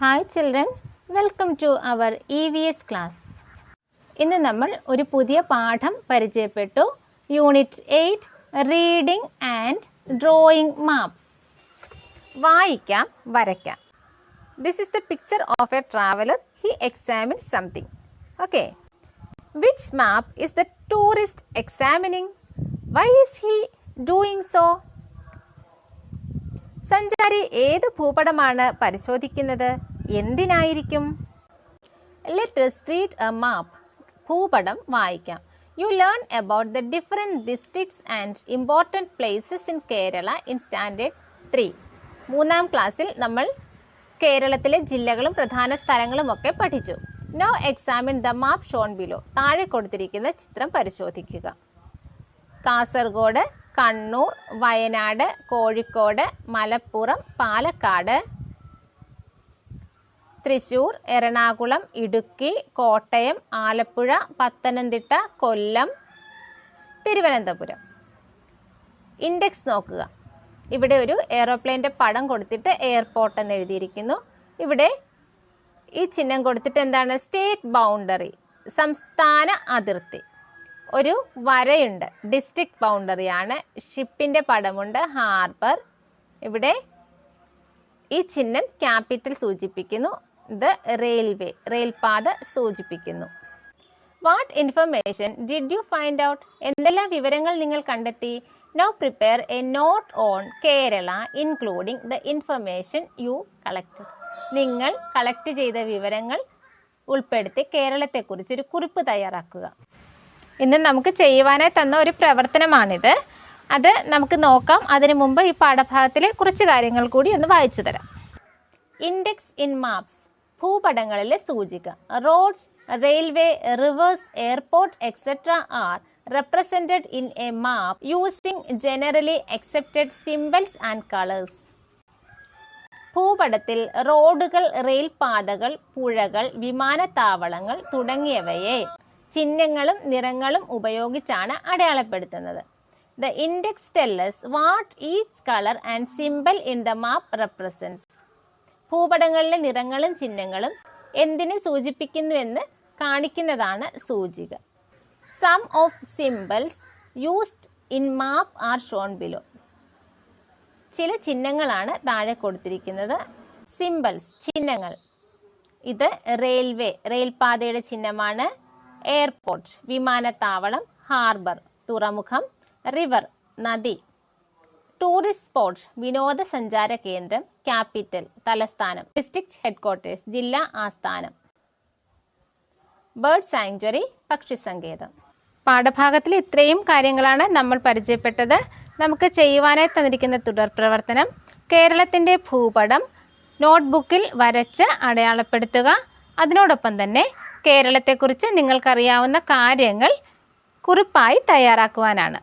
Hi children, welcome to our EVS class. ഇന്ന് നമ്മൾ ഒരു പുതിയ പാഠം പരിചയപ്പെട്ടു. Unit 8 reading and drawing maps. വായിക്കാം, വരയ്ക്കാം. This is the picture of a traveler. He examined something. Okay. Which map is the tourist examining? Why is he doing so? സഞ്ചാരി ഏത് ഭൂപടമാണ് പരിശോധിക്കുന്നത്? എന്തിനായിരിക്കും? Let us read a map. ഭൂപടം വായിക്കാം. You learn about the different districts and important places in Kerala in Standard 3. മൂന്നാം ക്ലാസ്സിൽ നമ്മൾ കേരളത്തിലെ ജില്ലകളും പ്രധാന സ്ഥലങ്ങളും ഒക്കെ പഠിച്ചു. Now examine the map shown below. താഴെ കൊടുത്തിരിക്കുന്ന ചിത്രം പരിശോധിക്കുക. കാസർഗോഡ്, കണ്ണൂർ, വയനാട്, കോഴിക്കോട്, മലപ്പുറം, പാലക്കാട്, തൃശ്ശൂർ, എറണാകുളം, ഇടുക്കി, കോട്ടയം, ആലപ്പുഴ, പത്തനംതിട്ട, കൊല്ലം, തിരുവനന്തപുരം. ഇൻഡെക്സ് നോക്കുക. ഇവിടെ ഒരു എയ്റോപ്ലെയിൻ്റെ പടം കൊടുത്തിട്ട് എയർപോർട്ട് എന്ന് എഴുതിയിരിക്കുന്നു. ഇവിടെ ഈ ചിഹ്നം കൊടുത്തിട്ട് എന്താണ്? സ്റ്റേറ്റ് ബൗണ്ടറി, സംസ്ഥാന അതിർത്തി. ഒരു വരയുണ്ട്, ഡിസ്ട്രിക്ട് ബൗണ്ടറിയാണ്. ഷിപ്പിൻ്റെ പടമുണ്ട്, ഹാർബർ. ഇവിടെ ഈ ചിഹ്നം ക്യാപിറ്റൽ സൂചിപ്പിക്കുന്നു. ഇത് റെയിൽവേ, റെയിൽപാത സൂചിപ്പിക്കുന്നു. What information did you find out? എന്തെല്ലാം വിവരങ്ങൾ നിങ്ങൾ കണ്ടെത്തി? Now prepare a note on Kerala including the information you collected. നിങ്ങൾ കളക്ട് ചെയ്ത വിവരങ്ങൾ ഉൾപ്പെടുത്തി കേരളത്തെക്കുറിച്ച് ഒരു കുറിപ്പ് തയ്യാറാക്കുക. ഇന്ന് നമുക്ക് ചെയ്യുവാനായി തന്ന ഒരു പ്രവർത്തനമാണിത്. അത് നമുക്ക് നോക്കാം. അതിനു മുമ്പ് ഈ പാഠഭാഗത്തിലെ കുറച്ച് കാര്യങ്ങൾ കൂടി ഒന്ന് വായിച്ചു തരാം. ഇൻഡെക്സ് ഇൻ മാപ്സ്, ഭൂപടങ്ങളിലെ സൂചിക. Roads, railway, rivers, airport etcetera are represented in a map using generally accepted symbols and colors. ഭൂപടത്തിൽ റോഡുകൾ, റെയിൽപാതകൾ, പുഴകൾ, വിമാനത്താവളങ്ങൾ തുടങ്ങിയവയെ ചിഹ്നങ്ങളും നിറങ്ങളും ഉപയോഗിച്ചാണ് അടയാളപ്പെടുത്തുന്നത്. The index tells us what each color and symbol in the map represents. ഭൂപടങ്ങളിലെ നിറങ്ങളും ചിഹ്നങ്ങളും എന്തിനെ സൂചിപ്പിക്കുന്നുവെന്ന് കാണിക്കുന്നതാണ് സൂചിക. Some of symbols used in map are shown below. ചില ചിഹ്നങ്ങളാണ് താഴെ കൊടുത്തിരിക്കുന്നത്. സിംബൽസ്, ചിഹ്നങ്ങൾ. ഇത് റെയിൽവേ, റെയിൽപാതയുടെ ചിഹ്നമാണ്. എയർപോർട്ട്, വിമാനത്താവളം. ഹാർബർ, തുറമുഖം. റിവർ, നദി. ടൂറിസ്റ്റ് സ്പോട്ട്, വിനോദസഞ്ചാര കേന്ദ്രം. ക്യാപിറ്റൽ, തലസ്ഥാനം. ഡിസ്ട്രിക്ട് ഹെഡ്ക്വാർട്ടേഴ്സ്, ജില്ലാ ആസ്ഥാനം. ബേർഡ് സാങ്ച്വറി, പക്ഷി സങ്കേതം. പാഠഭാഗത്തിൽ ഇത്രയും കാര്യങ്ങളാണ് നമ്മൾ പരിചയപ്പെട്ടത്. നമുക്ക് ചെയ്യുവാനായി തന്നിരിക്കുന്ന തുടർ പ്രവർത്തനം, കേരളത്തിൻ്റെ ഭൂപടം നോട്ട്ബുക്കിൽ വരച്ച് അടയാളപ്പെടുത്തുക. അതിനോടൊപ്പം തന്നെ കേരളത്തെക്കുറിച്ച് നിങ്ങൾക്കറിയാവുന്ന കാര്യങ്ങൾ കുറിപ്പായി തയ്യാറാക്കുവാനാണ്.